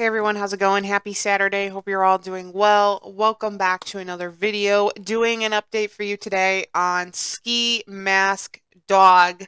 Hey everyone, how's it going? Happy Saturday. Hope you're all doing well. Welcome back to another video. Doing an update for you today on Ski Mask Dog.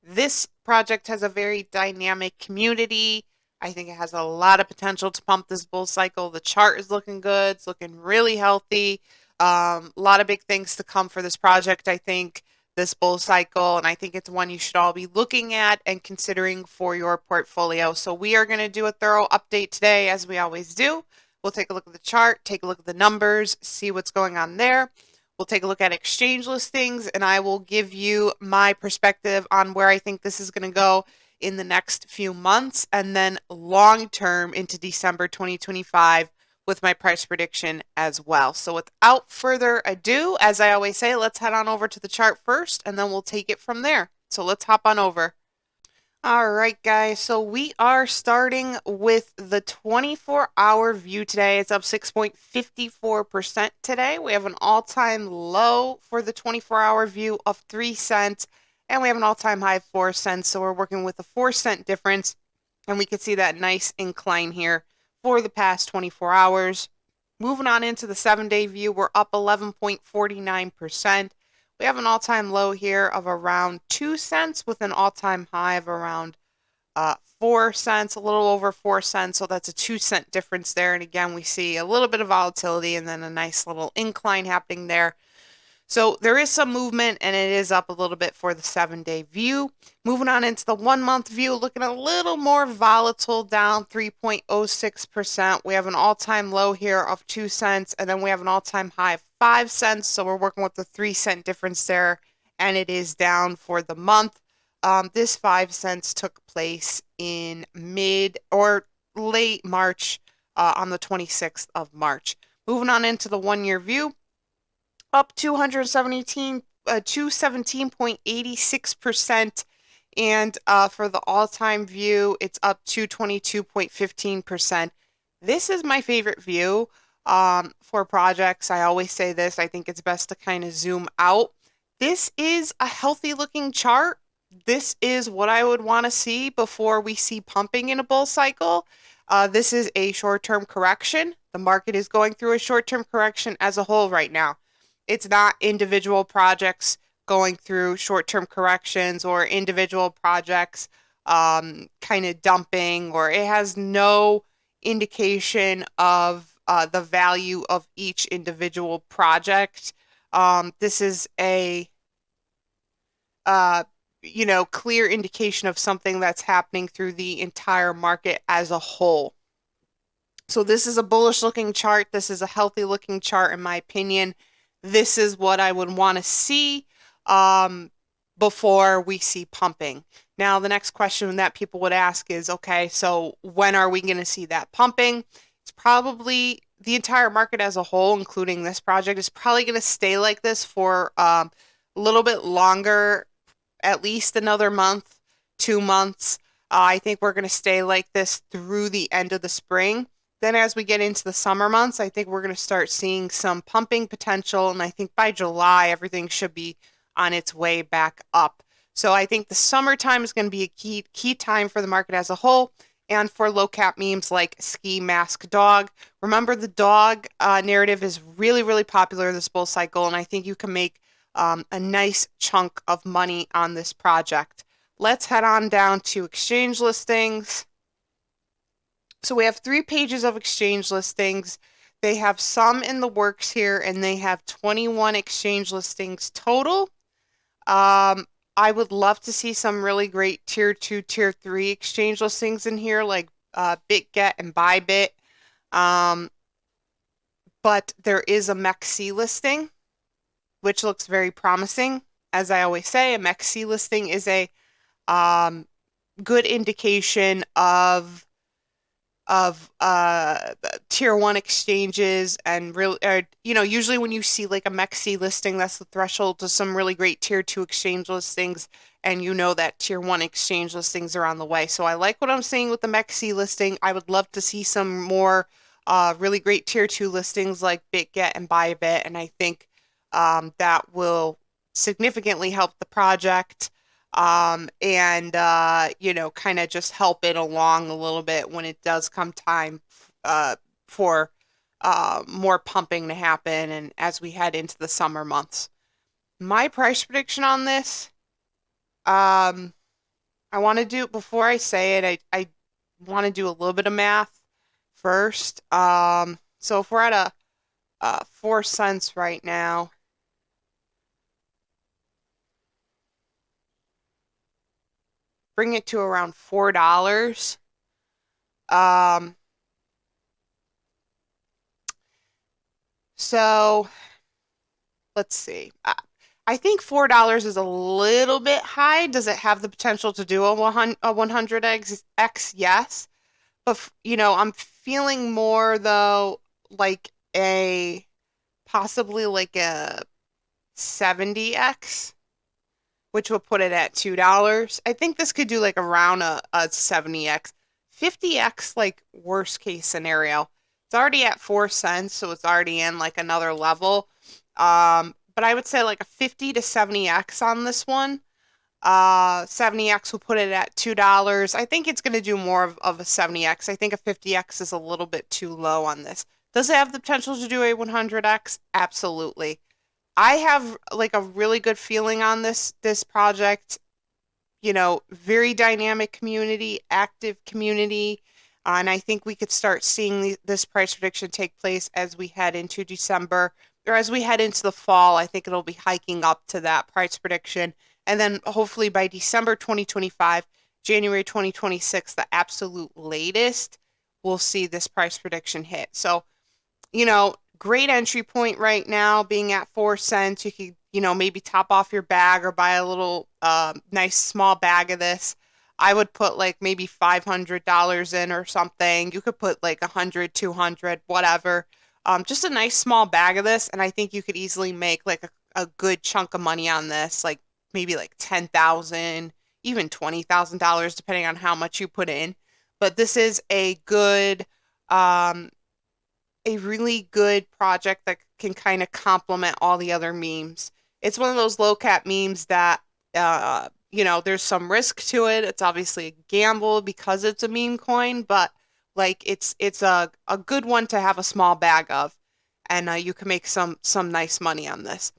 This project has a very dynamic community. I think it has a lot of potential to pump this bull cycle. The chart is looking good. It's looking really healthy. A lot of big things to come for this project, I think, this bull cycle, and I think it's one you should all be looking at and considering for your portfolio. So we are going to do a thorough update today, as we always do. We'll take a look at the chart, take a look at the numbers, see what's going on there. We'll take a look at exchange listings, and I will give you my perspective on where I think this is going to go in the next few months, and then long term into December 2025 with my price prediction as well. So without further ado, as I always say, let's head on over to the chart first, and then we'll take it from there. So let's hop on over. All right, guys, so we are starting with the 24-hour view today. It's up 6.54% today. We have an all-time low for the 24-hour view of 3 cents, and we have an all-time high of 4 cents. So we're working with a 4-cent difference, and we can see that nice incline here for the past 24 hours. Moving on into the 7-day view, we're up 11.49%. We have an all-time low here of around 2 cents with an all-time high of around 4 cents, a little over 4 cents. So that's a 2-cent difference there. And again, we see a little bit of volatility and then a nice little incline happening there. So there is some movement, and it is up a little bit for the 7-day view. Moving on into the 1-month view, looking a little more volatile, down 3.06%. We have an all-time low here of 2 cents, and then we have an all-time high of 5 cents. So we're working with the 3-cent difference there, and it is down for the month. This 5 cents took place in mid or late March, on the 26th of March. Moving on into the 1-year view, up 217.86%, and for the all-time view, it's up 222.15%. This is my favorite view for projects. I always say this. I think it's best to kind of zoom out. This is a healthy looking chart. This is what I would want to see before we see pumping in a bull cycle. This is a short-term correction. The market is going through a short-term correction as a whole right now. It's not individual projects going through short-term corrections or individual projects kind of dumping, or it has no indication of the value of each individual project. This is a clear indication of something that's happening through the entire market as a whole. So this is a bullish looking chart. This is a healthy looking chart, in my opinion. This is what I would want to see before we see pumping. Now, the next question that people would ask is, okay, so when are we going to see that pumping? It's probably the entire market as a whole, including this project, is probably going to stay like this for a little bit longer, at least another month, 2 months. I think we're going to stay like this through the end of the spring. Then as we get into the summer months, I think we're going to start seeing some pumping potential, and I think by July, everything should be on its way back up. So I think the summertime is going to be a key time for the market as a whole, and for low cap memes like Ski Mask Dog. Remember, the dog narrative is really, really popular this bull cycle, and I think you can make a nice chunk of money on this project. Let's head on down to exchange listings. So we have 3 pages of exchange listings. They have some in the works here, and they have 21 exchange listings total. I would love to see some really great tier 2, tier 3 exchange listings in here, like BitGet and Bybit. But there is a MEXC listing, which looks very promising. As I always say, a MEXC listing is a good indication of tier 1 exchanges, and usually when you see like a MEXC listing, that's the threshold to some really great tier 2 exchange listings, and you know that tier 1 exchange listings are on the way. So I like what I'm seeing with the MEXC listing. I would love to see some more really great tier 2 listings like BitGet and Bybit, and I think that will significantly help the project. and you know, kind of just help it along a little bit when it does come time for more pumping to happen and as we head into the summer months. My price prediction on this, um, I want to do before I say it, I want to do a little bit of math first. So if we're at a 4 cents right now, bring it to around $4. Um, so let's see. I think $4 is a little bit high. Does it have the potential to do a 100x? Yes. But you know, I'm feeling more though like a possibly like a 70x, which will put it at $2. I think this could do like around a 70x. 50x, like worst case scenario. It's already at 4 cents, so it's already in like another level. But I would say like a 50 to 70x on this one. 70x will put it at $2. I think it's going to do more of a 70x. I think a 50x is a little bit too low on this. Does it have the potential to do a 100x? Absolutely. I have like a really good feeling on this project. You know, very dynamic community, active community. And I think we could start seeing this price prediction take place as we head into December or as we head into the fall. I think it'll be hiking up to that price prediction. And then hopefully by December 2025, January 2026, the absolute latest, we'll see this price prediction hit. So you know, great entry point right now, being at 4 cents. You could, you know, maybe top off your bag or buy a little nice small bag of this. I would put like maybe $500 in or something. You could put like 100, 200, whatever. Just a nice small bag of this, and I think you could easily make like a good chunk of money on this, like maybe like 10,000, even $20,000, depending on how much you put in. But this is um, a really good project that can kind of complement all the other memes. It's one of those low cap memes that you know, there's some risk to it. It's obviously a gamble because it's a meme coin, but like it's a good one to have a small bag of, and you can make some nice money on this.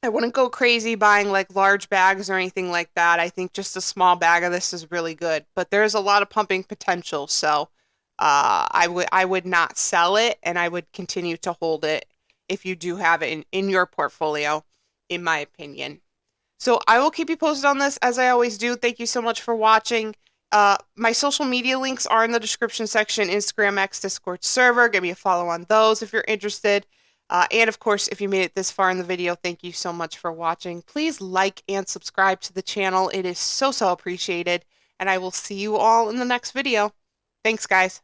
I wouldn't go crazy buying like large bags or anything like that. I think just a small bag of this is really good, but there's a lot of pumping potential, so I would not sell it, and I would continue to hold it if you do have it in your portfolio, in my opinion. So I will keep you posted on this as I always do. Thank you so much for watching. My social media links are in the description section, Instagram, X, Discord server. Give me a follow on those if you're interested. And of course, if you made it this far in the video, thank you so much for watching. Please like and subscribe to the channel. It is so appreciated. And I will see you all in the next video. Thanks, guys.